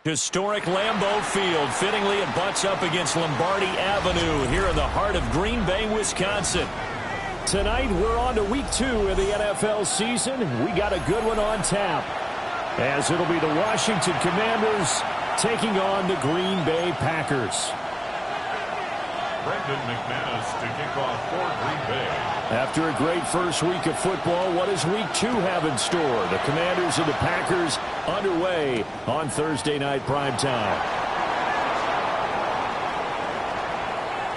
Historic Lambeau Field. Fittingly, it butts up against Lombardi Avenue here in the heart of Green Bay, Wisconsin. Tonight, we're on to week 2 of the NFL season. We got a good one on tap, as it'll be the Washington Commanders taking on the Green Bay Packers. Brendan McManus to kick off for Green Bay. After a great first week of football, what does week 2 have in store? The Commanders and the Packers underway on Thursday night primetime.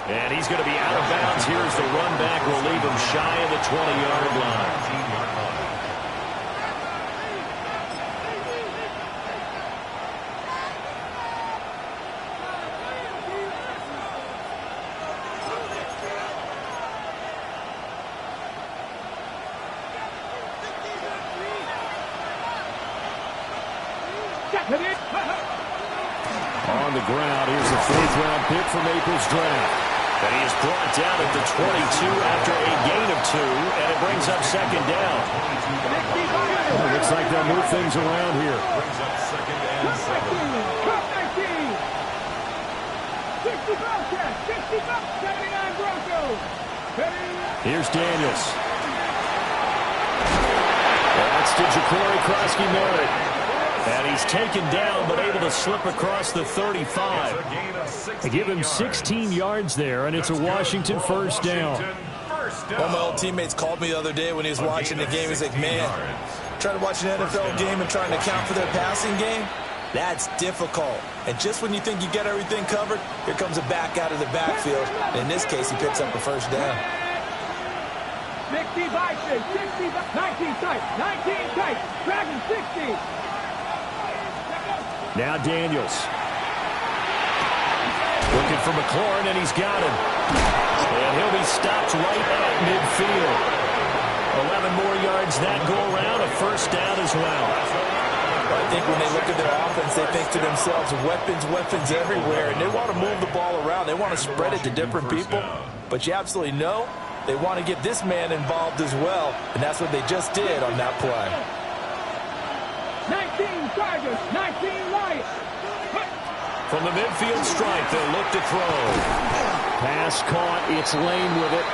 And he's going to be out of bounds. Here's the run back. Will leave him shy of the 20-yard line. On the ground, here's the 4th-round pick from April's draft. And he is brought down at the 22 after a gain of 2, and it brings up second down. Well, looks like they'll move things around here. Brings up second and 7. Here's Daniels. That's to Ja'Cory Krosky-Merritt. And he's taken down, but able to slip across the 35. They give him 16 yards there, and it's a Washington first down. One of my old teammates called me the other day when he was watching the game. He's like, man, trying to watch an NFL game and trying to account for their passing game, that's difficult. And just when you think you get everything covered, here comes a back out of the backfield. And in this case, he picks up a first down. 60 by 6, 60 by 19 tight, 19 tight, dragging 60. Now Daniels. Looking for McLaurin, and he's got him. And he'll be stopped right at midfield. 11 more yards that go around, a first down as well. I think when they look at their offense, they think to themselves, weapons everywhere, and they want to move the ball around. They want to spread it to different people. But you absolutely know they want to get this man involved as well, and that's what they just did on that play. 19 Chargers, 19 Lions. From the midfield stripe, they'll look to throw. Pass caught. It's Lane with it.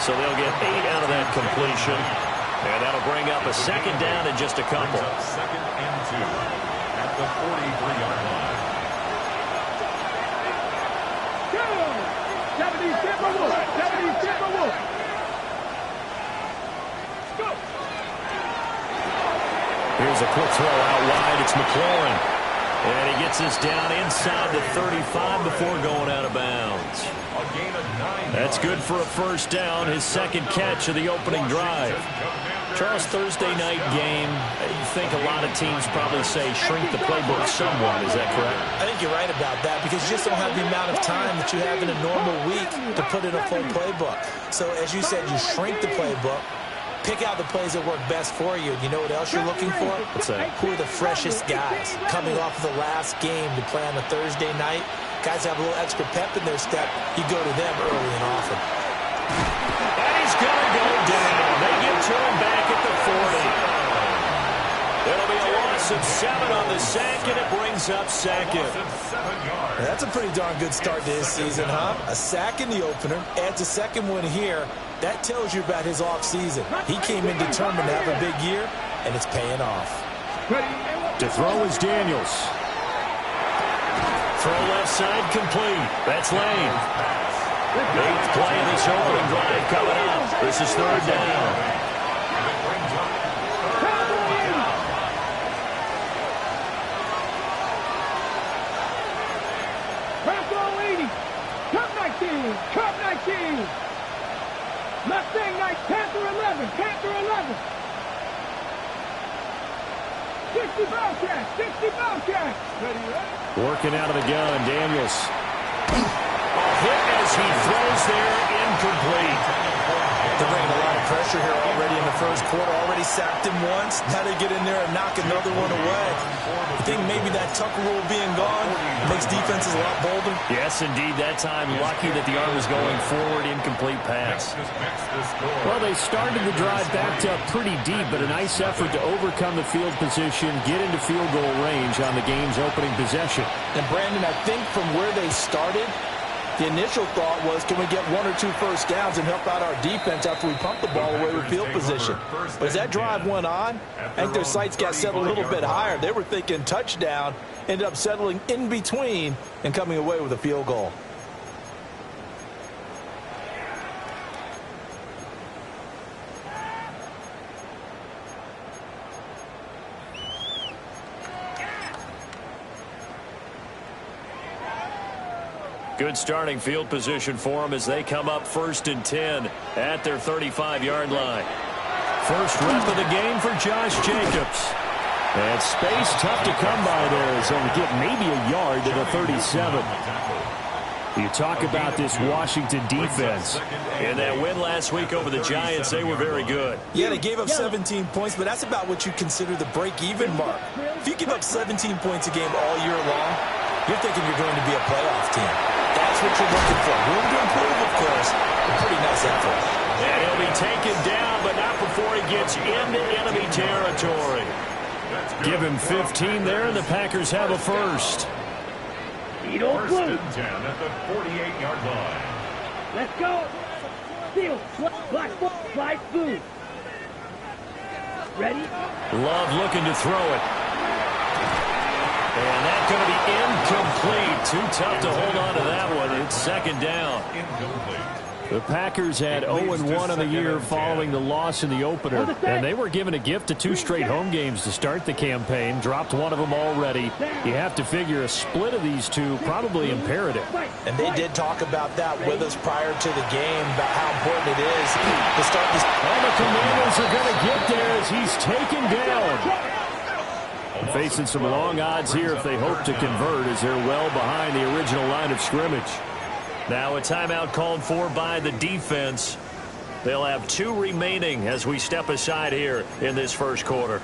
So they'll get 8 out of that completion. And that'll bring up a second down in just a couple. Second and 2 at the 43-yard line. 70 Timberwolves, 70 Timberwolves. Go. Here's a quick throw out wide. It's McLaurin. And he gets this down inside the 35 before going out of bounds. A gain of 9. That's good for a first down, his second catch of the opening drive. Charles, Thursday night game, you think a lot of teams probably say shrink the playbook somewhat. Is that correct? I think you're right about that because you just don't have the amount of time that you have in a normal week to put in a full playbook. So as you said, you shrink the playbook. Pick out the plays that work best for you. You know what else you're looking for? What's that? Who are the freshest guys coming off of the last game to play on a Thursday night? Guys have a little extra pep in their step. You go to them early and often. And he's going to go down. They get to him back at the 40. It'll be a loss of 7 on the sack, and it brings up second. That's a pretty darn good start to his season, huh? A sack in the opener, adds a second one here. That tells you about his offseason. He came in determined to have a big year, and it's paying off. To throw is Daniels. Throw left side complete. That's Lane. 8th play of this opening drive coming up. This is third down. Cup 19. Mustang Knight, Panther 11, Panther 11. 60 Bobcats, 60 Bobcats. Ready? Working out of the gun, Daniels. A hit as he throws there, incomplete. They're bringing a lot of pressure here already in the first quarter. Already sacked him once. Now they get in there and knock another one away. I think maybe that Tucker rule being gone makes defenses a lot bolder. Yes, indeed. That time, lucky that the arm was going forward. Incomplete pass. Well, they started the drive backed up pretty deep, but a nice effort to overcome the field position, get into field goal range on the game's opening possession. And, Brandon, I think from where they started, the initial thought was, can we get 1 or 2 first downs and help out our defense after we pump the ball away with field position? But as that drive went on, I think their sights got set a little bit higher. They were thinking touchdown, ended up settling in between and coming away with a field goal. Good starting field position for them as they come up 1st and 10 at their 35-yard line. First rep of the game for Josh Jacobs. And space tough to come by there as they'll get maybe a yard to the 37. You talk about this Washington defense. In that win last week over the Giants, they were very good. Yeah, they gave up 17 points, but that's about what you consider the break-even mark. If you give up 17 points a game all year long, you're thinking you're going to be a playoff team. That's what you're looking for. Room to improve, of course. A pretty nice effort. And he'll be taken down, but not before he gets into enemy territory. Give him 15 there, and the Packers have a first. First and 10 at the 48-yard line. Let's go. Steal. Black ball. Slide through. Ready? Love looking to throw it. And that's going to be incomplete. Too tough to hold on to that one. It's second down. Incomplete. The Packers had 0-1 on the year following the loss in the opener. And they were given a gift of 2 straight home games to start the campaign. Dropped one of them already. You have to figure a split of these two probably imperative. And they did talk about that with us prior to the game, about how important it is to start this. And the Commanders are going to get there as he's taken down. Facing some long odds here if they hope to convert as they're well behind the original line of scrimmage. Now a timeout called for by the defense. They'll have 2 remaining as we step aside here in this first quarter.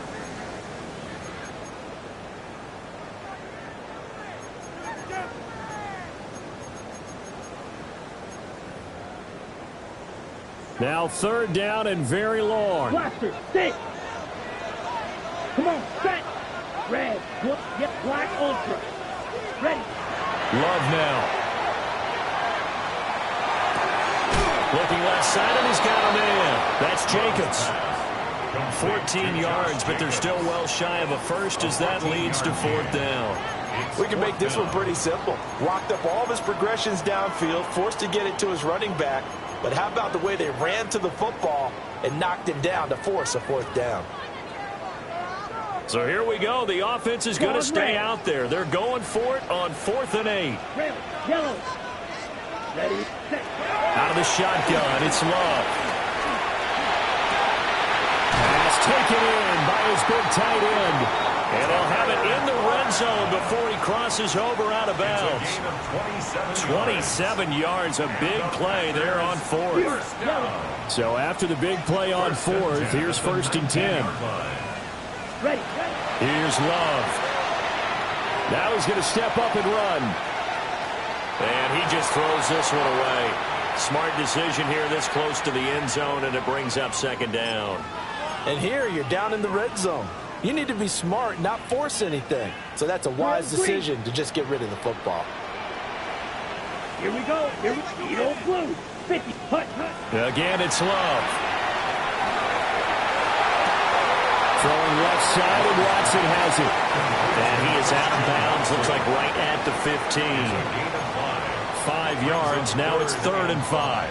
Now 3rd down and very long. Blaster, stick. Come on, set. Red, black, ultra. Ready. Love now. Looking left side, and he's got a man. That's Jacobs. 14 yards, but they're still well shy of a first as that leads to 4th down. We can make this one pretty simple. Locked up all of his progressions downfield, forced to get it to his running back. But how about the way they ran to the football and knocked him down to force a 4th down? So here we go. The offense is going to stay out there. They're going for it on 4th and 8. Red, yellow. Ready, set. Out of the shotgun, it's Love. Pass taken in by his big tight end. And they'll have it in the red zone before he crosses over out of bounds. 27 yards, a big play there on 4th. So after the big play on 4th, here's 1st and 10. Ready. Here's Love. Now he's going to step up and run. And he just throws this one away. Smart decision here this close to the end zone, and it brings up 2nd down. And here you're down in the red zone. You need to be smart, not force anything. So that's a wise decision to just get rid of the football. Here we go. Here we go. Blue. 50. Hut. Again, it's Love. Throwing left side, and Watson has it. And he is out of bounds, looks like right at the 15. 5 yards, now it's 3rd and 5.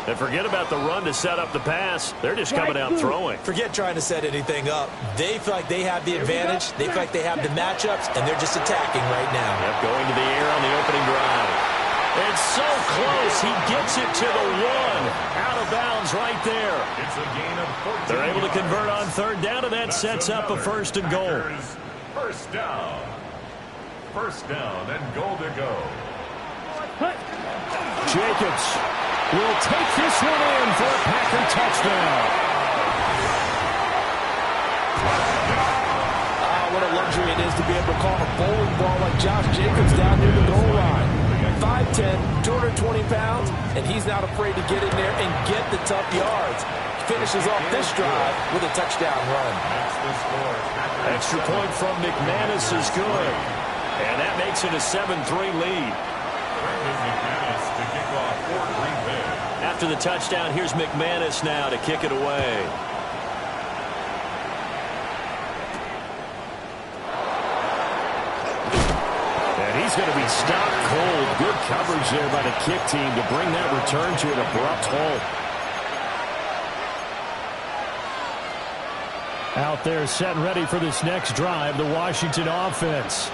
And forget about the run to set up the pass. They're just coming out throwing. Forget trying to set anything up. They feel like they have the advantage. They feel like they have the matchups, and they're just attacking right now. Yep, going to the air on the opening drive. It's so close. He gets it to the 1. Out of bounds right there. It's a gain of 14. They're able to convert on 3rd down, and that sets up a 1st and goal. First down. 1st down and goal to go. Jacobs will take this one in for a Packer touchdown. What a luxury it is to be able to call a bowling ball like Josh Jacobs down near the goal line. 5'10", 220 pounds, and he's not afraid to get in there and get the tough yards. Finishes off this drive with a touchdown run. Extra point from McManus is good. And that makes it a 7-3 lead. After the touchdown, here's McManus now to kick it away. And he's going to be stopped cold. Good coverage there by the kick team to bring that return to an abrupt halt. Out there set and ready for this next drive, the Washington offense.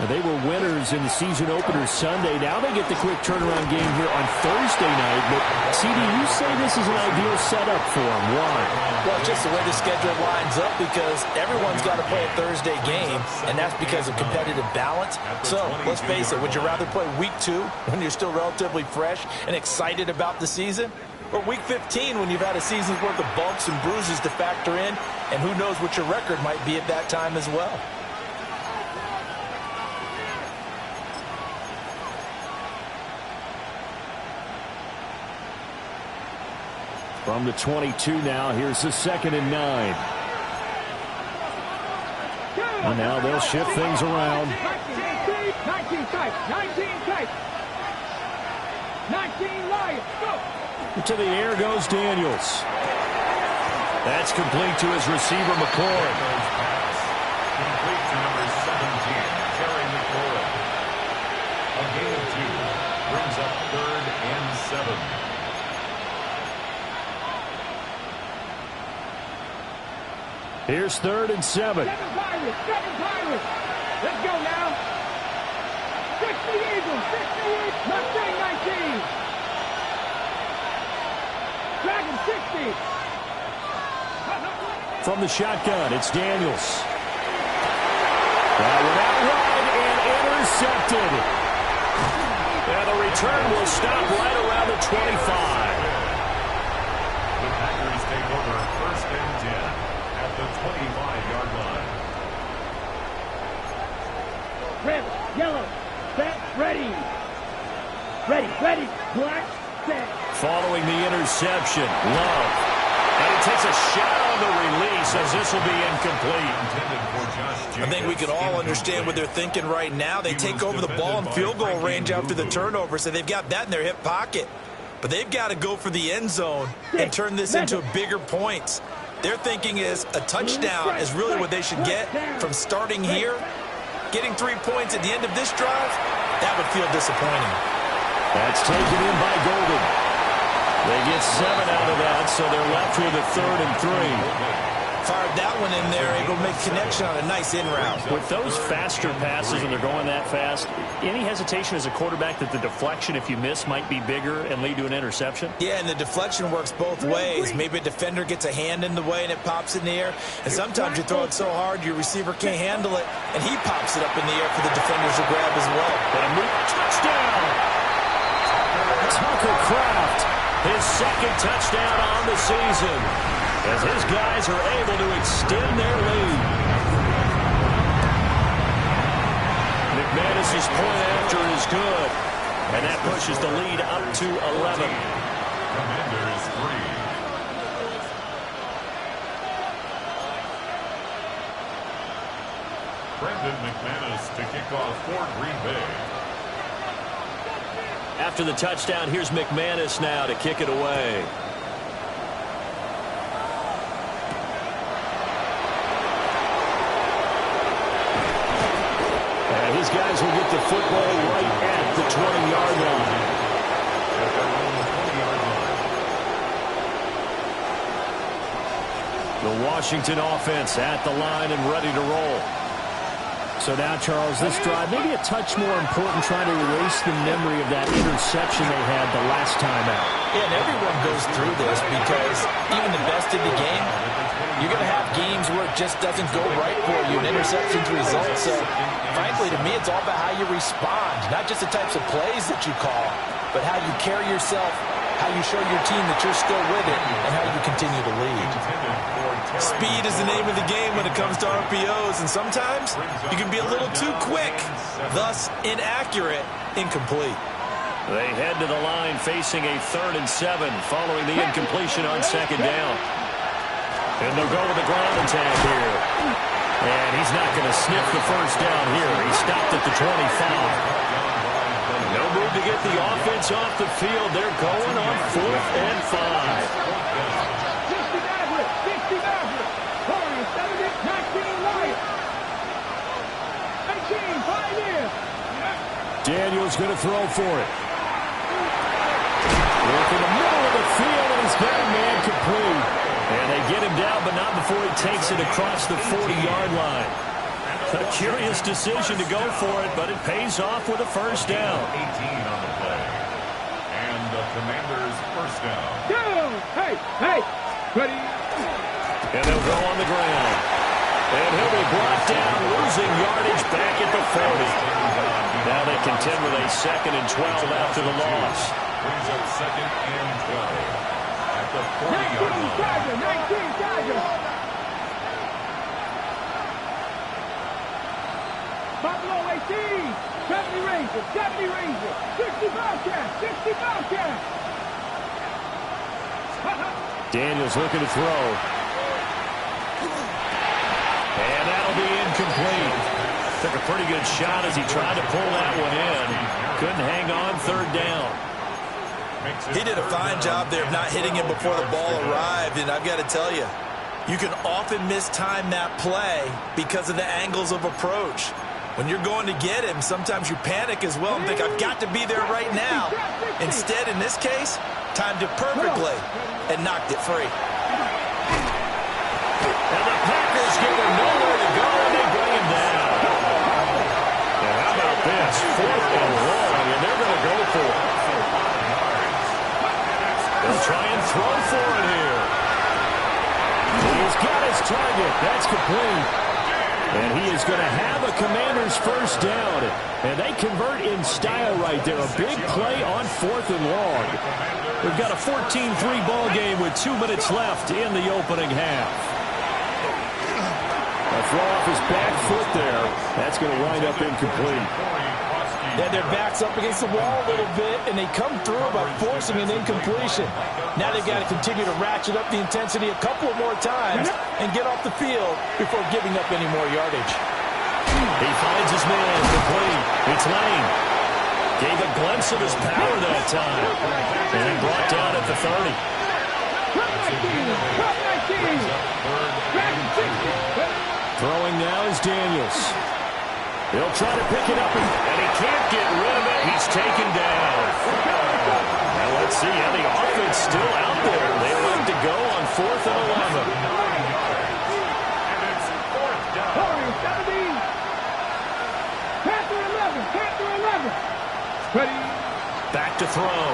They were winners in the season opener Sunday. Now they get the quick turnaround game here on Thursday night. But, CD, you say this is an ideal setup for them. Why? Well, just the way the schedule lines up, because everyone's got to play a Thursday game, and that's because of competitive balance. So, let's face it, would you rather play week 2 when you're still relatively fresh and excited about the season? Or week 15 when you've had a season's worth of bumps and bruises to factor in, and who knows what your record might be at that time as well. From the 22 now, here's the 2nd and 9. And now they'll shift things around. 19 tight, 19 tight. 19 Lions, go! To the air goes Daniels. That's complete to his receiver, McLaurin. Complete to number 17, Terry McLaurin. A gain of 2 brings up 3rd and 7. Here's 3rd and 7. 7 Pirates. Let's go now. 60 Eagles, 68, Mustang 19. Dragon 60. From the shotgun, it's Daniels. That one out wide and intercepted. And the return will stop right around the 25. The Packers take over 1st and 10 at the 25-yard line. Red, yellow, set, ready. Ready, black, set. Following the interception, Love. And he takes a shot on the release as this will be incomplete. I think we can all understand what they're thinking right now. They take over the ball in field goal range after the turnover, so they've got that in their hip pocket. But they've got to go for the end zone and turn this into bigger points. Their thinking is a touchdown is really what they should get from starting here. Getting 3 points at the end of this drive, that would feel disappointing. That's taken in by Golden. They get 7 out of that, so they're left with a 3rd and 3. Fired that one in there, able to make connection on a nice in route. With those faster passes and they're going that fast, any hesitation as a quarterback that the deflection, if you miss, might be bigger and lead to an interception? Yeah, and the deflection works both ways. Maybe a defender gets a hand in the way and it pops in the air. And sometimes you throw it so hard your receiver can't handle it, and he pops it up in the air for the defenders to grab as well. Touchdown! Tucker Kraft, his 2nd touchdown on the season, as his guys are able to extend their lead. McManus's point after is good, and that pushes the lead up to 11. Commanders 3. Brandon McManus to kick off for Green Bay. After the touchdown, here's McManus now to kick it away. And his guys will get the football right at the 20-yard line. The Washington offense at the line and ready to roll. So now, Charles, this drive maybe a touch more important, trying to erase the memory of that interception they had the last time out. Yeah, and everyone goes through this because even the best in the game, you're going to have games where it just doesn't go right for you, and interceptions result. So, frankly, to me, it's all about how you respond, not just the types of plays that you call, but how you carry yourself how you show your team that you're still with it, and how you continue to lead. Speed is the name of the game when it comes to RPOs, and sometimes you can be a little too quick, thus inaccurate, incomplete. They head to the line facing a 3rd and 7 following the incompletion on 2nd down. And they'll go with the ground attack here. And he's not going to sniff the first down here. He stopped at the 25. No move to get the offense off the field. They're going on 4th and 5. Daniels going to throw for it. Look in the middle of the field, and he's got a man complete. And they get him down, but not before he takes it across the 40-yard line. A curious decision to go for it, but it pays off with a first down. 18 on the play. And the Commanders' first down. Hey, ready. And they'll go on the ground. And he'll be brought down, losing yardage back at the 40. Now they contend with a 2nd and 12 after the loss. Brings up 2nd and 12 at the 40-yard line. 19 Chargers. Buffalo 18. 70 Rangers. 70 Rangers. 60 Bobcats. 60 Bobcats. Daniels looking to throw. And that'll be incomplete. Took a pretty good shot as he tried to pull that one in. Couldn't hang on 3rd down. He did a fine job there of not hitting him before the ball arrived, and I've got to tell you, you can often mistime that play because of the angles of approach. When you're going to get him, sometimes you panic as well and think, I've got to be there right now. Instead, in this case, timed it perfectly and knocked it free. And the Packers give him nowhere to go, and they bring him down. And how about this? 4th and long, and they're going to go for it. They'll try and throw for it here. He's got his target. That's complete. And he is going to have a Commander's first down. And they convert in style right there. A big play on 4th and long. We've got a 14-3 ball game with 2 minutes left in the opening half. A throw off his back foot there. That's going to wind up incomplete. Yeah, their back's up against the wall a little bit, and they come through by forcing an incompletion. Now they've got to continue to ratchet up the intensity a couple more times and get off the field before giving up any more yardage. He finds his man complete. It's Lane. Gave a glimpse of his power that time. And brought down at the 30. Throwing now is Daniels. He'll try to pick it up, and he can't get rid of it. He's taken down. Now let's see how the offense still out there. They like to go on 4th and 11. And it's 4th down. 17. Panther 11. Panther 11. Ready. Back to throw.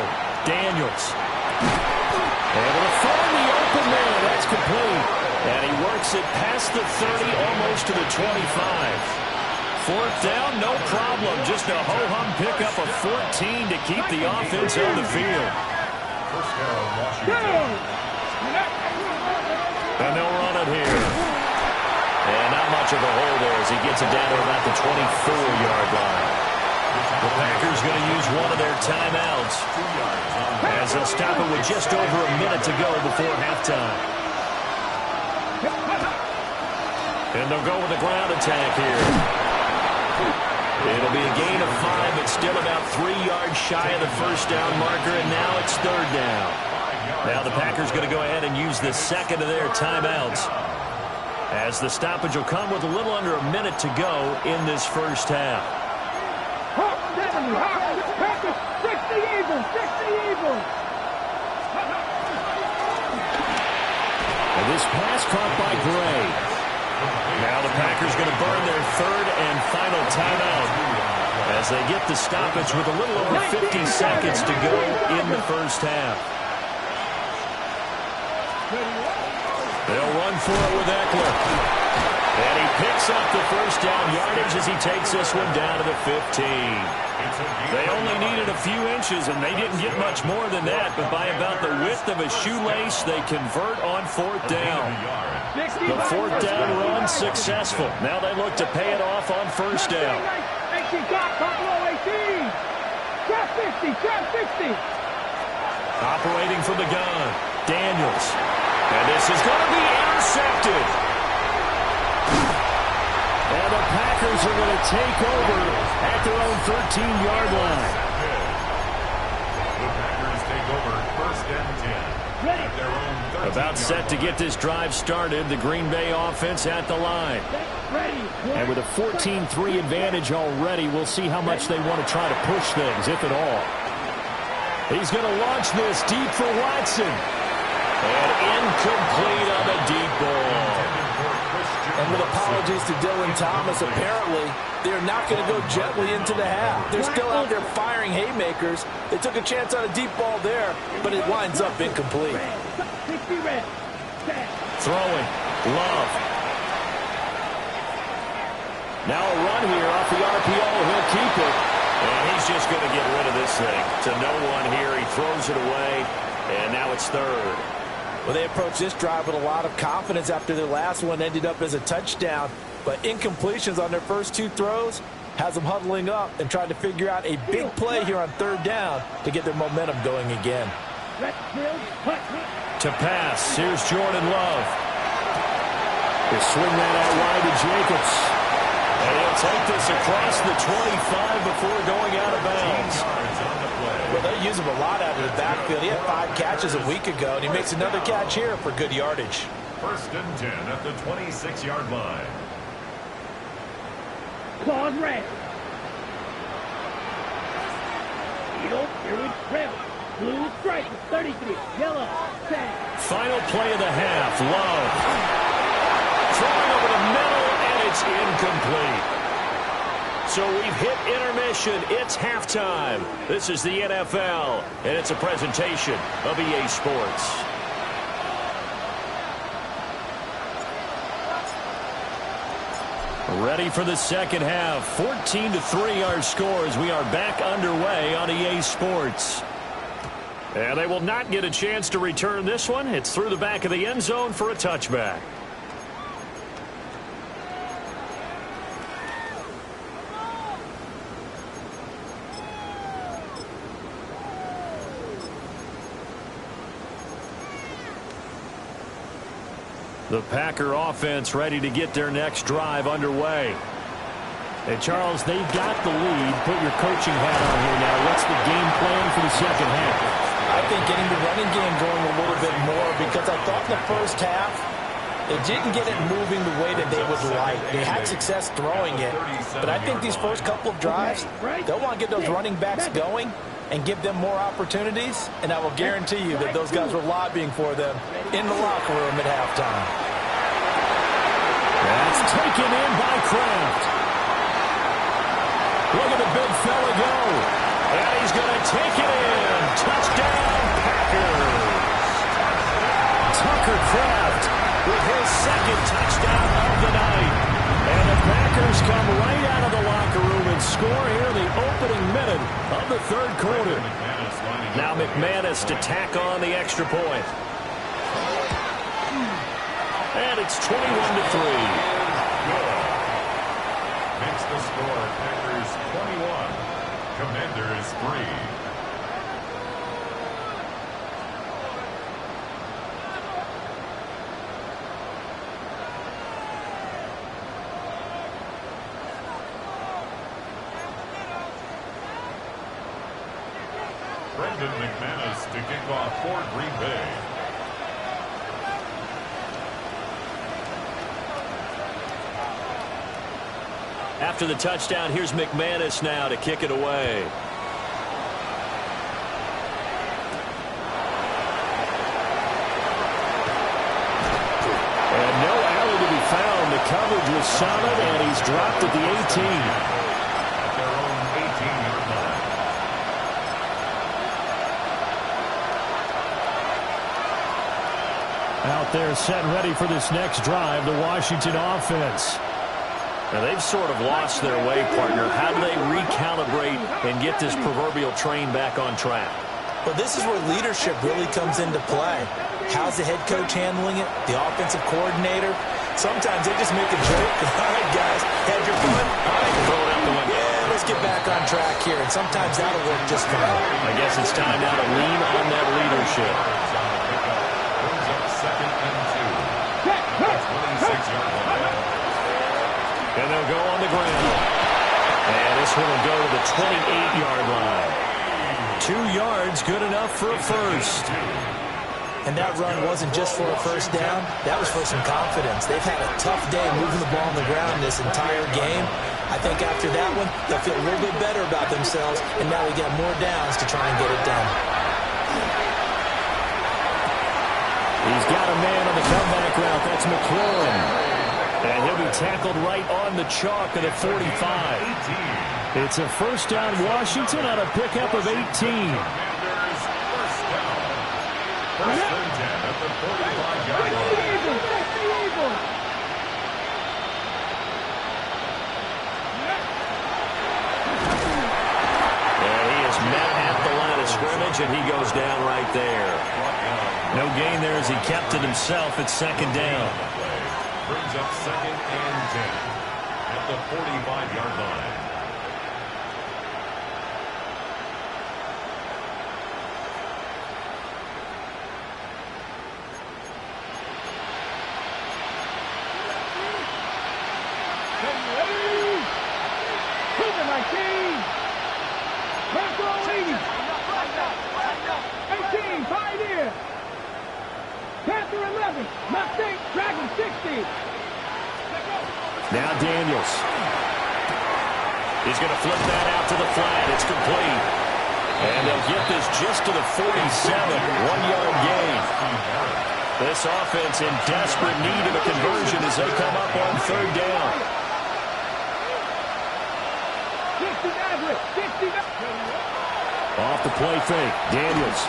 Daniels. Able to find the open man. That's complete. And he works it past the 30, almost to the 25. 4th down, no problem. Just a ho-hum pickup of 14 to keep the offense on the field. First down, Washington. And they'll run it here. And not much of a hole there as he gets it down to about the 24-yard line. The Packers going to use one of their timeouts as they'll stop it with just over a minute to go before halftime. And they'll go with the ground attack here. It'll be a gain of 5, but still about 3 yards shy of the first down marker, and now it's 3rd down. Now the Packers going to go ahead and use the second of their timeouts, as the stoppage will come with a little under a minute to go in this first half. 60 Eagles, 60 Eagles. And this pass caught by Gray. Now the Packers going to burn their 3rd and final timeout as they get the stoppage with a little over 50 seconds to go in the first half. They'll run for it with Eckler. And he Picks up the first down yardage as he takes this one down to the 15. They only needed a few inches, and they didn't get much more than that. But by about the width of a shoelace, they convert on fourth down. The fourth down run successful. Now they look to pay it off on first down. Operating from the gun, Daniels. And this is going to be intercepted. And the Packers are going to take over at their own 13-yard line. The Packers take over first and 10 at their own 13. About set to get this drive started, the Green Bay offense at the line. And with a 14-3 advantage already, we'll see how much they want to try to push things, if at all. He's going to launch this deep for Watson. And incomplete on the deep ball. And with apologies to Dylan Thomas, apparently they're not going to go gently into the half. They're still out there firing haymakers. They took a chance on a deep ball there, but it winds up incomplete. Throwing. Love. Now a run here off the RPO. He'll keep it. And he's just going to get rid of this thing. To no one here. He throws it away. And now it's third. Well, they approached this drive with a lot of confidence after their last one ended up as a touchdown. But incompletions on their first two throws has them huddling up and trying to figure out a big play here on third down to get their momentum going again. To pass. Here's Jordan Love. They swing that out wide to Jacobs. And he'll take this across the 25 before going out of bounds. Well, they use him a lot out of the backfield. He had 5 catches a week ago, and he makes another catch here for good yardage. First and 10 at the 26-yard line. Claws red. Yellow, here with red. Blue stripe, 33. Yellow, tag. Final play of the half. Love. Throwing over the middle, and it's incomplete. So we've hit intermission. It's halftime. This is the NFL, and it's a presentation of EA Sports. Ready for the second half. 14-3 our scores. We are back underway on EA Sports. And they will not get a chance to return this one. It's through the back of the end zone for a touchback. The Packer offense ready to get their next drive underway. And, Charles, they've got the lead. Put your coaching hat on here now. What's the game plan for the second half? I think getting the running game going a little bit more, because I thought in the first half they didn't get it moving the way that they would like. They had success throwing it, but I think these first couple of drives, they'll want to get those running backs going and give them more opportunities, and I will guarantee you that those guys were lobbying for them in the locker room at halftime. That's taken in by Kraft. Look at the big fella go. And he's going to take it in. Touchdown, Packers. Tucker Kraft with his second touchdown of the night. And the Packers come right out of the locker room and score here in the opening minute of the third quarter. Now McManus to tack on the extra point. And it's 21-3. Makes the score Packers 21, Commanders 3. Brendan McManus to kick off for Green Bay. After the touchdown, here's McManus now to kick it away. And no alley to be found. The coverage was solid, and he's dropped at the 18. At their own 18-yard line. Out there set ready for this next drive, the Washington offense. Now, they've sort of lost their way, partner. How do they recalibrate and get this proverbial train back on track? Well, this is where leadership really comes into play. How's the head coach handling it? The offensive coordinator? Sometimes they just make a joke. All right, guys, had your fun? All right, throw it out the window. Yeah, let's get back on track here. And sometimes that'll work just fine. I guess it's time now to lean on that leadership. Brings up 2nd and 2. 26-yard line. And they'll go on the ground. And this one will go to the 28-yard line. 2 yards, good enough for a first. And that run wasn't just for a first down. That was for some confidence. They've had a tough day moving the ball on the ground this entire game. I think after that one, they'll feel a little bit better about themselves, and now we got more downs to try and get it done. He's got a man on the comeback route. That's McLaurin. And he'll be tackled right on the chalk at the 45. It's a first down, Washington, on a pickup of 18. First and 10 at the 45-yard line. And he is met at the line of scrimmage, and he goes down right there. No gain there as he kept it himself at 2nd down. Brings up 2nd and 10 at the 45-yard line. Now Daniels. He's going to flip that out to the flat. It's complete. And they'll get this just to the 47. 1-yard gain. This offense in desperate need of a conversion as they come up on 3rd down. Off the play fake. Daniels.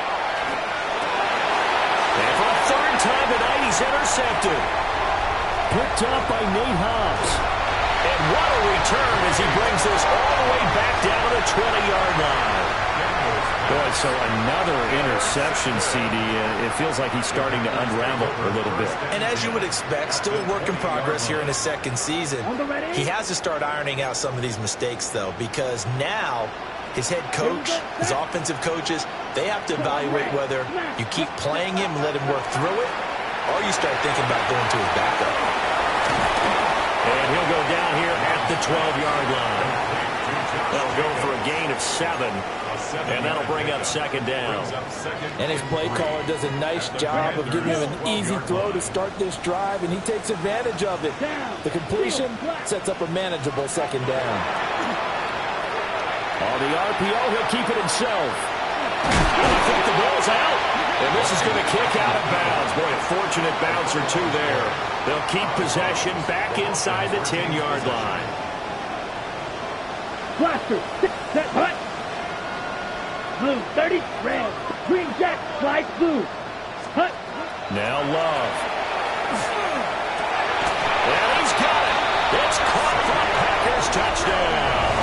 And for a 3rd time tonight, he's intercepted. Picked up by Nate Hobbs. And what a return as he brings this all the way back down to the 20-yard line. Boy, so another interception, CD. It feels like he's starting to unravel a little bit. And as you would expect, still a work in progress here in his 2nd season. He has to start ironing out some of these mistakes, though, because now his head coach, his offensive coaches, they have to evaluate whether you keep playing him and let him work through it, or you start thinking about going to his backup. And he'll go down here at the 12-yard line. They'll go for a gain of 7. And that'll bring up 2nd down. And his play caller does a nice job of giving him an easy throw to start this drive, and he takes advantage of it. The completion sets up a manageable 2nd down. On the RPO, he'll keep it himself. I think the ball's out. And this is going to kick out of bounds. Boy, a fortunate bounce or two there. They'll keep possession back inside the 10-yard line. Blaster, set, hut. Blue, 30, red. Green jack, slide, blue. Hut. Now Love. And he's got it. It's caught for a Packers touchdown.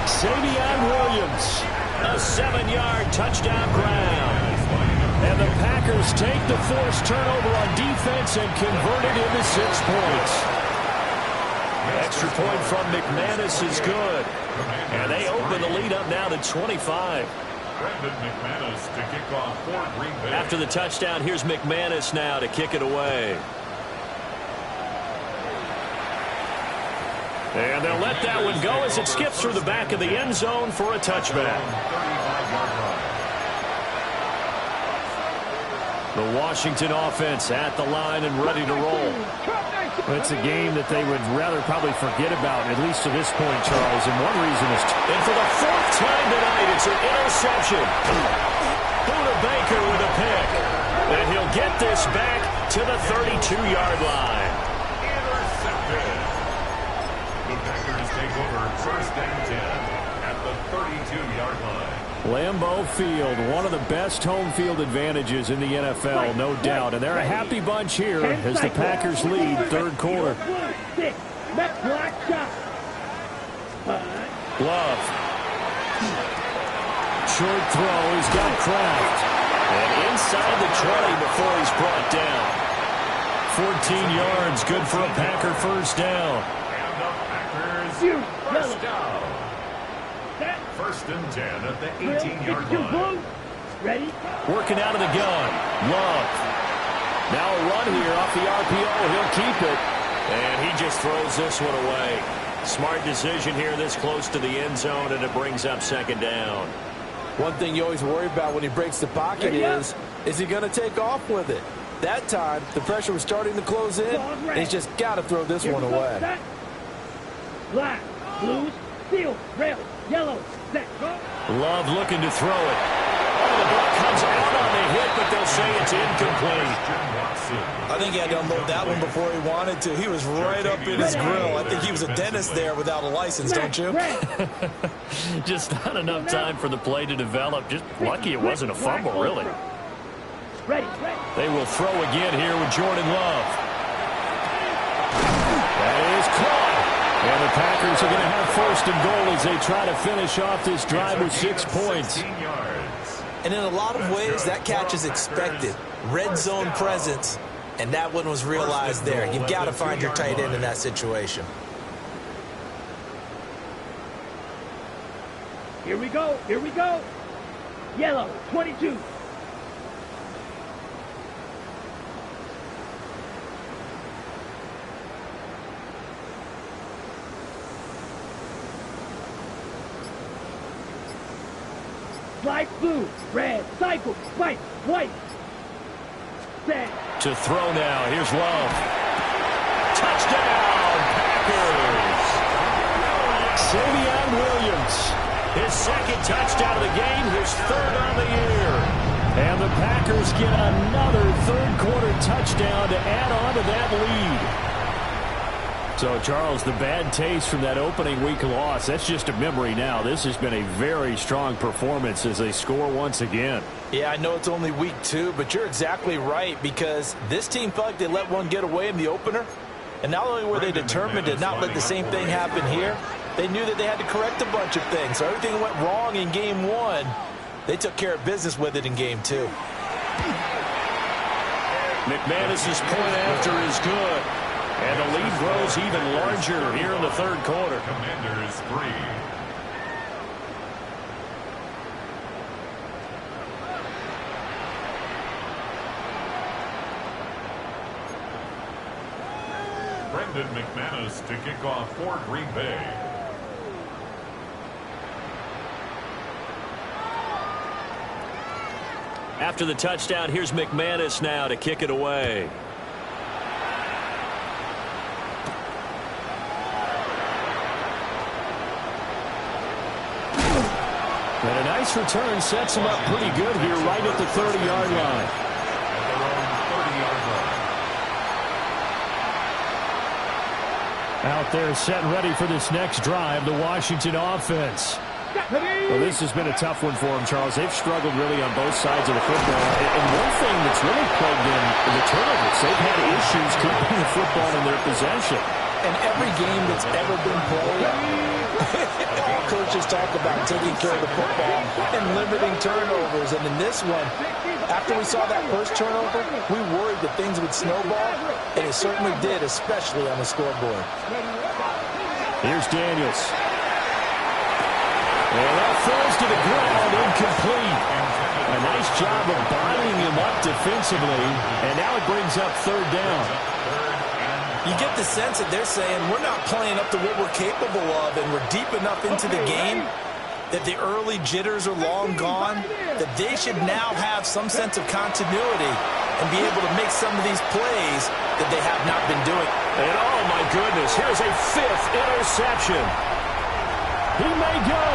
Savion Williams, a 7-yard touchdown grab. And the Packers take the forced turnover on defense and convert it into 6 points. Extra point from McManus is good. And they open the lead up now to 25. Brandon McManus to kick off for Green Bay. After the touchdown, here's McManus now to kick it away. And they'll let that one go as it skips through the back of the end zone for a touchback. The Washington offense at the line and ready to roll. It's a game that they would rather probably forget about, at least to this point, Charles. And one reason is... And for the 4th time tonight, it's an interception. Buda Baker with a pick. And he'll get this back to the 32-yard line. Intercepted. The Packers take over 1st and 10 at the 32-yard line. Lambeau Field, one of the best home field advantages in the NFL, no doubt. And they're a happy bunch here as the Packers lead 3rd quarter. 6. Met black shot. Love. Short throw. He's got Kraft. And inside the 20 before he's brought down. 14 yards. Good for a Packer first down. And the Packers first down. First and 10 at the 18-yard line. Ready? Working out of the gun. Love. Now a run here off the RPO. He'll keep it. And he just throws this one away. Smart decision here this close to the end zone, and it brings up second down. One thing you always worry about when he breaks the pocket is he going to take off with it? That time, the pressure was starting to close in, and he's just got to throw this one away. Set. Black, blues, steel, red, yellow, set. Love looking to throw it. Oh, the ball comes out on the hit, but they'll say it's incomplete. I think he had to unload that one before he wanted to. He was right up in his grill. I think he was a dentist there without a license, don't you? Just not enough time for the play to develop. Just lucky it wasn't a fumble, really. They will throw again here with Jordan Love. That is caught. And the Packers are going to have first and goal as they try to finish off this drive with 6 points. And in a lot of ways, that catch is expected. Red zone presence, and that one was realized there. You've got to find your tight end in that situation. Here we go. Here we go. Yellow, 22. Light blue, red, cycle, white, white. Set. To throw now. Here's Love. Touchdown, Packers. Savion Williams. His second touchdown of the game, his third on the year. And the Packers get another third-quarter touchdown to add on to that lead. So, Charles, the bad taste from that opening week loss, that's just a memory now. This has been a very strong performance as they score once again. Yeah, I know it's only week 2, but you're exactly right, because this team felt like they let one get away in the opener. And not only were they determined to not let the same thing happen here, they knew that they had to correct a bunch of things. So everything went wrong in game 1. They took care of business with it in game 2. McManus's point after is good. And the lead grows even larger here in the third quarter. Commanders 3. Brendan McManus to kick off for Green Bay. After the touchdown, here's McManus now to kick it away. And a nice return sets him up pretty good here right at the 30-yard line. Out there set and ready for this next drive, the Washington offense. Well, this has been a tough one for them, Charles. They've struggled really on both sides of the football. And one thing that's really plagued them is the turnovers. They've had issues keeping the football in their possession. And every game that's ever been played, all coaches talk about taking care of the football and limiting turnovers. And in this one, after we saw that first turnover, we worried that things would snowball, and it certainly did, especially on the scoreboard. Here's Daniels. And that falls to the ground, incomplete. A nice job of bottling him up defensively, and now it brings up third down. You get the sense that they're saying we're not playing up to what we're capable of, and we're deep enough into the game that the early jitters are long gone, that they should now have some sense of continuity and be able to make some of these plays that they have not been doing. And oh my goodness, here's a 5th interception. He may go.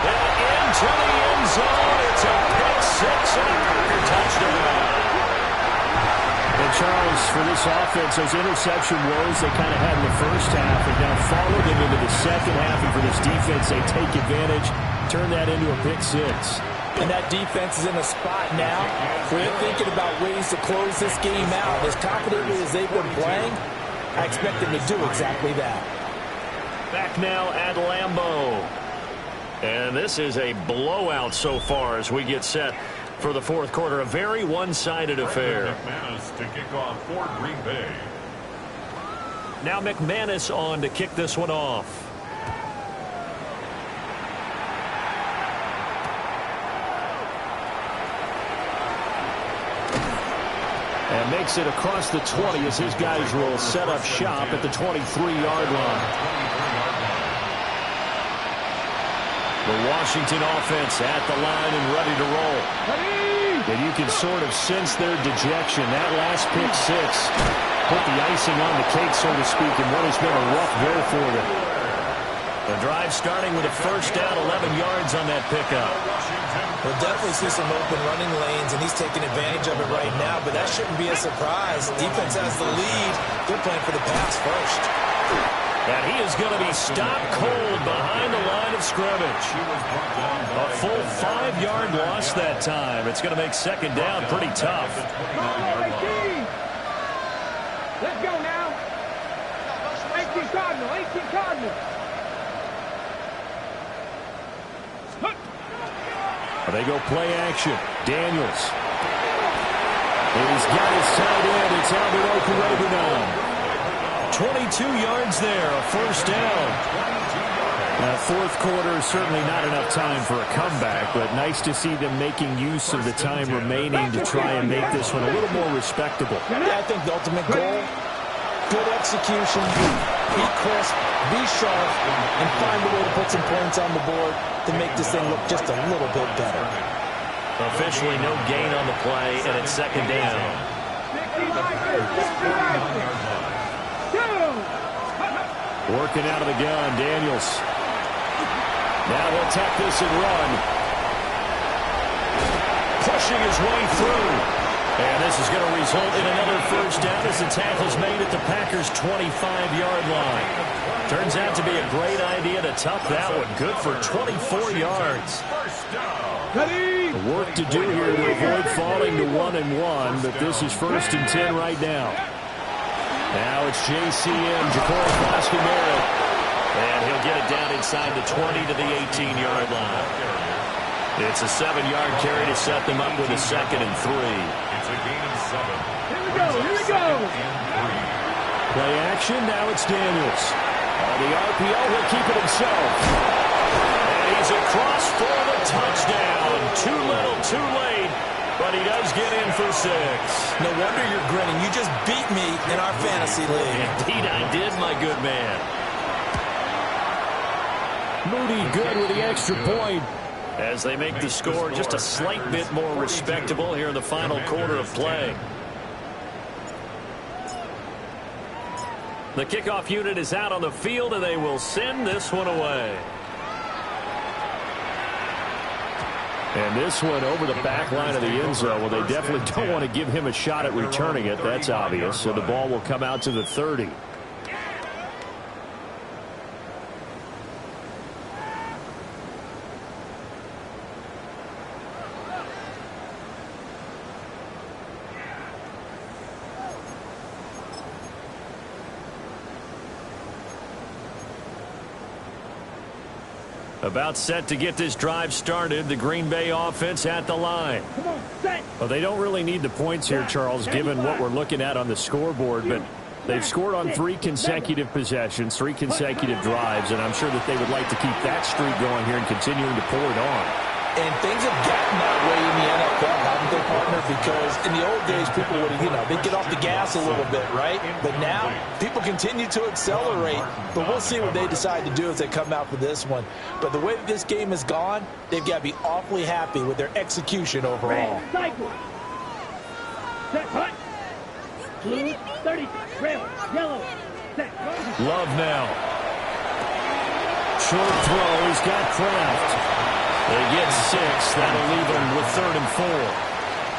And into the end zone. It's a pick 6 and a Packer touchdown. And Charles, for this offense, those interception woes they kind of had in the first half have now followed them into the second half. And for this defense, they take advantage, turn that into a pick 6. And that defense is in a spot now where they're thinking about ways to close this game out. As confidently as they've been playing, I expect them to do exactly that. Back now at Lambeau. And this is a blowout so far as we get set for the fourth quarter. A very one-sided affair. McManus to kick off for Green Bay. Now McManus on to kick this one off. And makes it across the 20 as his guys will set up shop at the 23-yard line. The Washington offense at the line and ready to roll. And you can sort of sense their dejection. That last pick six put the icing on the cake, so to speak, in what has been a rough go for them. The drive starting with a first down, 11 yards on that pickup. We'll definitely see some open running lanes, and he's taking advantage of it right now, but that shouldn't be a surprise. Defense has the lead. They're playing for the pass first. And he is going to be stopped cold behind the line of scrimmage. A full 5-yard loss that time. It's going to make second down pretty tough. Let's go now. 18 Cardinal, 18 Cardinal. They go play action. Daniels. He's got his tight end. It's Albert Okurebunon. 22 yards there, a first down. Now, fourth quarter, certainly not enough time for a comeback, but nice to see them making use of the time remaining to try and make this one a little more respectable. Yeah, I think the ultimate goal, good execution, be crisp, be sharp, and find a way to put some points on the board to make this thing look just a little bit better. Officially no gain on the play, and it's second down. Working out of the gun, Daniels. Now he'll tuck this and run. Pushing his way through. And this is going to result in another first down as the tackle's made at the Packers' 25-yard line. Turns out to be a great idea to tuck that one. Good for 24 yards. Work to do here to avoid falling to 1-1, but this is 1st and 10 right now. Now it's JCM, Ja'Cory Costumere. And he'll get it down inside the 20 to the 18-yard line. It's a 7-yard carry to set them up with a 2nd and 3. It's a gain of 7. Here we go, here we go. Play action, now it's Daniels. The RPO, he'll keep it himself. And he's across for the touchdown. Too little, too late. But he does get in for 6. No wonder you're grinning. You just beat me in our fantasy league. Indeed I did, my good man. Moody good with the extra point. As they make the score just a slight bit more respectable here in the final quarter of play. The kickoff unit is out on the field, and they will send this one away. And this one over the back line of the end zone. Well, they definitely don't want to give him a shot at returning it. That's obvious. So the ball will come out to the 30. About set to get this drive started. The Green Bay offense at the line. Come on, set. Well, they don't really need the points here, Charles, given what we're looking at on the scoreboard. But they've scored on 3 consecutive possessions, 3 consecutive drives, and I'm sure that they would like to keep that streak going here and continuing to pull it on. And things have gotten that way in the NFL, haven't they, partner? Because in the old days, people would, they'd get off the gas a little bit, right? But now, people continue to accelerate. But we'll see what they decide to do as they come out for this one. But the way that this game has gone, they've got to be awfully happy with their execution overall. Cycle. Set, hut. Blue, 30, red, yellow, set. Love now. Short throw. He's got Kraft. They get 6. That'll leave them with 3rd and 4.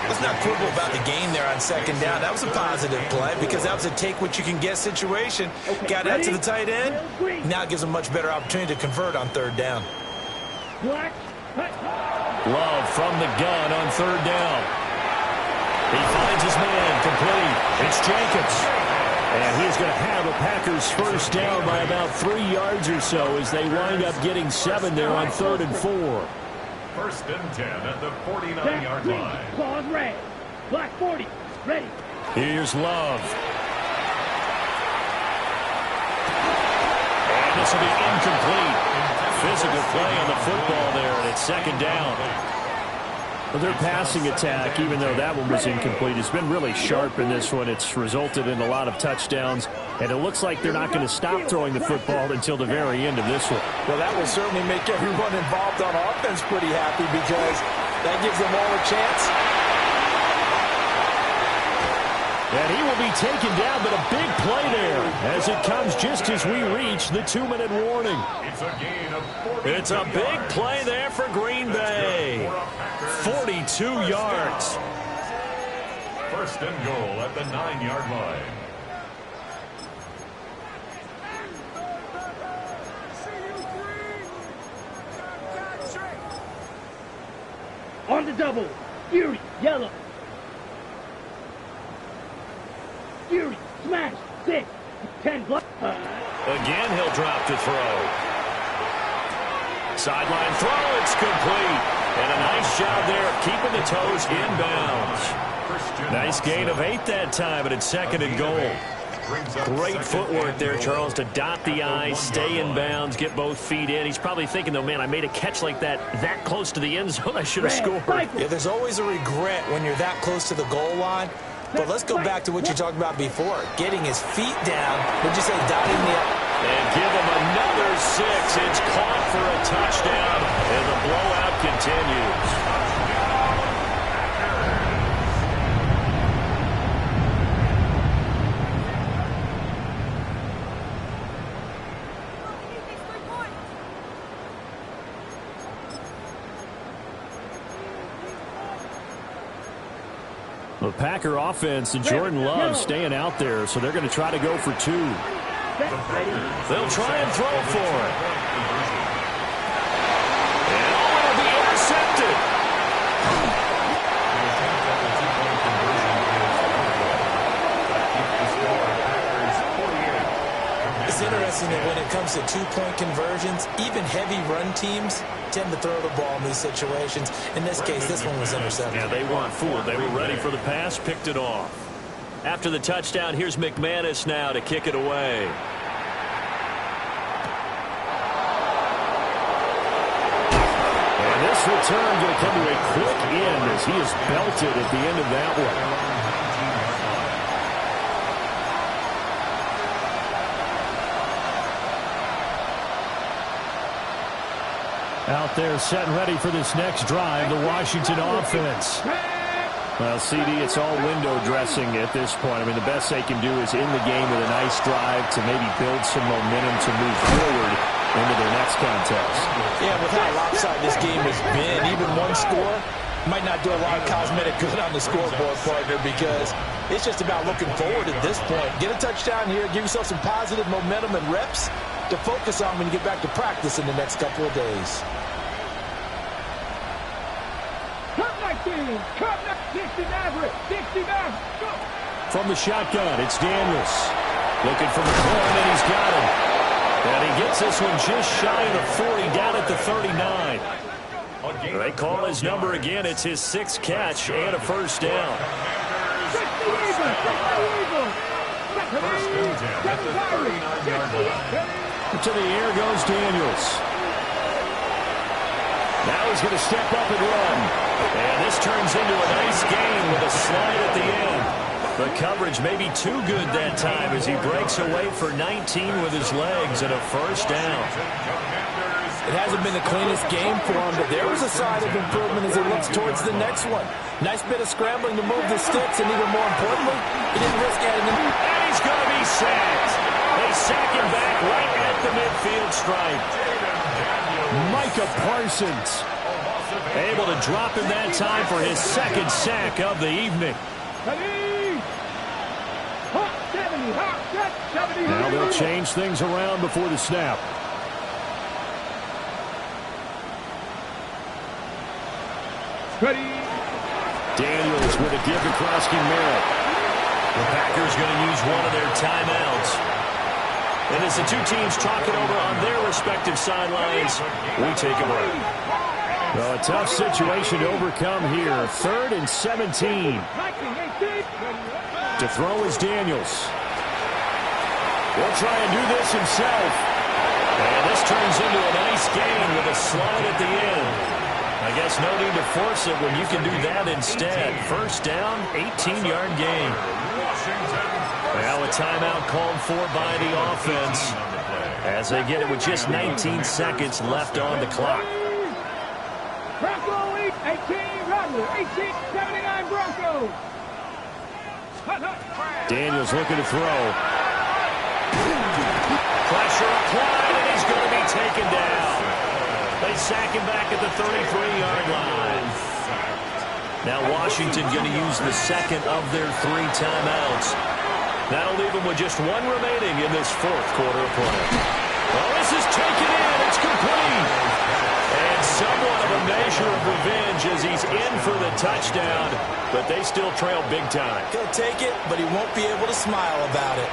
Let's not quibble about the game there on 2nd down. That was a positive play because that was a take-what-you-can-get situation. Got out to the tight end. Now it gives them a much better opportunity to convert on 3rd down. Black, Love from the gun on 3rd down. He finds his man complete. It's Jacobs. And he is going to have a Packers first down by about 3 yards or so as they wind up getting 7 there on 3rd and 4. First and 10 at the 49-yard line. Claws red. Black 40. Ready. Here's Love. And this will be incomplete. Physical play on the football there, and it's 2nd down. Well, their passing attack, even though that one was incomplete, has been really sharp in this one. It's resulted in a lot of touchdowns, and it looks like they're not going to stop throwing the football until the very end of this one. Well, that will certainly make everyone involved on offense pretty happy because that gives them all a chance. And he will be taken down, but a big play there as it comes just as we reach the 2-minute warning. It's a gain of 42 It's a big play there for Green Bay. 42 yards. First and goal at the 9-yard line. On the double. Fury. Yellow. Fury. Smash. 6. 10 block. Again, he'll drop to throw. Sideline throw. It's complete. And a nice job there of keeping the toes inbounds. Nice gain of 8 that time, but it's 2nd and goal. Great footwork there, Charles, to dot the I, stay in bounds, get both feet in. He's probably thinking, though, man, I made a catch like that close to the end zone. I should have scored. Yeah, there's always a regret when you're that close to the goal line. But let's go back to what you talked about before. Getting his feet down. Would you say dotting the... And give him another 6. It's caught for a touchdown, and the blowout continues. The Packer offense and Jordan Love staying out there, so they're going to try to go for 2. They'll try and throw for it. And it'll be intercepted. It's interesting that when it comes to 2-point conversions, even heavy run teams tend to throw the ball in these situations. In this case, this one was intercepted. Yeah, they weren't fooled. They were ready for the pass, picked it off. After the touchdown, here's McManus now to kick it away. And this return going to come to a quick end as he is belted at the end of that one. Out there set and ready for this next drive, the Washington offense. Well, CD, it's all window dressing at this point. I mean, the best they can do is in the game with a nice drive to maybe build some momentum to move forward into their next contest. Yeah, with how lopsided this game has been, even one score might not do a lot of cosmetic good on the scoreboard, partner, because it's just about looking forward at this point. Get a touchdown here, give yourself some positive momentum and reps to focus on when you get back to practice in the next couple of days. From the shotgun, it's Daniels. Looking for McLaurin, and he's got him. And he gets this one just shy of the 40, down at the 39. They call his number again. It's his 6th catch and a first down. To the air goes Daniels. Now he's going to step up and run. And this turns into a nice gain with a slide at the end. The coverage may be too good that time as he breaks away for 19 with his legs and a first down. It hasn't been the cleanest game for him, but there was a sign of improvement as he looks towards the next one. Nice bit of scrambling to move the sticks, and even more importantly, he didn't risk adding him. And he's going to be sacked. They sack him back right at the midfield stripe. Micah Parsons able to drop him that time for his 2nd sack of the evening. Now they'll change things around before the snap. Ready. Daniels with a give to Krosky Merritt. The Packers going to use one of their timeouts. And as the two teams talk it over on their respective sidelines, we take a break. Well, a tough situation to overcome here. 3rd and 17. To throw is Daniels. Will try and do this himself. And this turns into a nice gain with a slide at the end. I guess no need to force it when you can do that instead. First down, 18-yard gain. Now a timeout called for by the offense as they get it with just 19 seconds left on the clock. Bronco 18, Rattler 1879 Broncos. Daniels looking to throw. Pressure applied, and he's going to be taken down. They sack him back at the 33-yard line. Now Washington going to use the second of their 3 timeouts. That'll leave them with just 1 remaining in this 4th quarter of play. Well, this is taken in. It's complete. And somewhat of a measure of revenge as he's in for the touchdown, but they still trail big time. He'll take it, but he won't be able to smile about it.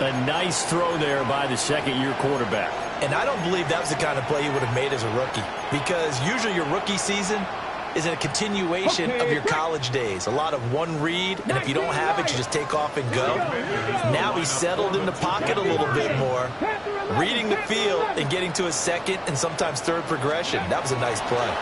A nice throw there by the second-year quarterback. And I don't believe that was the kind of play he would have made as a rookie, because usually your rookie season is a continuation of your college days. A lot of one read, and if you don't have it, you just take off and go. Now he's settled in the pocket a little bit more, reading the field and getting to a second and sometimes third progression. That was a nice play.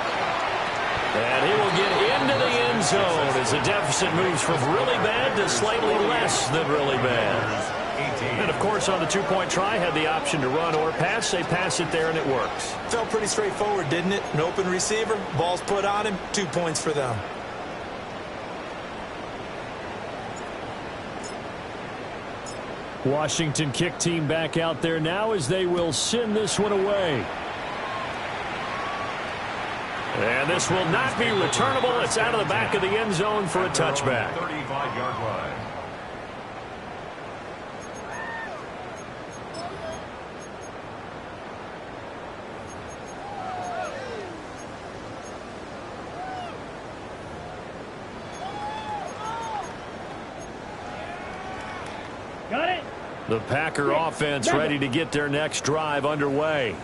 And he will get into the end zone as the deficit moves from really bad to slightly less than really bad. And, of course, on the 2-point try, had the option to run or pass. They pass it there, and it works. Felt pretty straightforward, didn't it? An open receiver, ball's put on him, 2 points for them. Washington kick team back out there now as they will send this one away. And this will not be returnable. It's out of the back of the end zone for a touchback. 35-yard line. The Packer offense ready to get their next drive underway.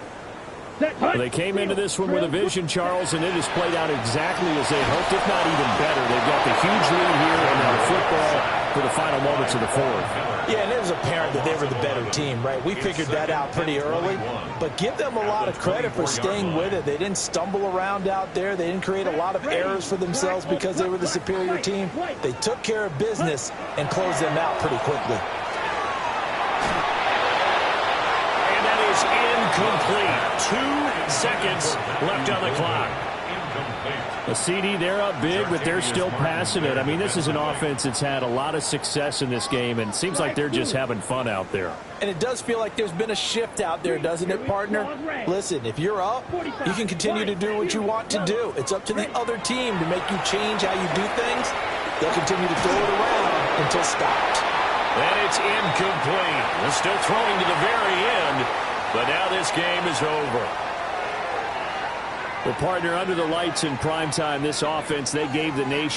They came into this one with a vision, Charles, and it has played out exactly as they hoped, if not even better. They've got the huge lead here and now the football for the final moments of the 4th. Yeah, and it was apparent that they were the better team, right? We figured that out pretty early, but give them a lot of credit for staying with it. They didn't stumble around out there. They didn't create a lot of errors for themselves because they were the superior team. They took care of business and closed them out pretty quickly. Incomplete. 2 seconds left on the clock. A CD, they're up big, but they're still passing it. I mean, this is an offense that's had a lot of success in this game, and it seems like they're just having fun out there. And it does feel like there's been a shift out there, doesn't it, partner? Listen, if you're up, you can continue to do what you want to do. It's up to the other team to make you change how you do things. They'll continue to throw it around until stopped. And it's incomplete. They're still throwing to the very end. But now this game is over. Well, partner, under the lights in primetime, this offense, they gave the nation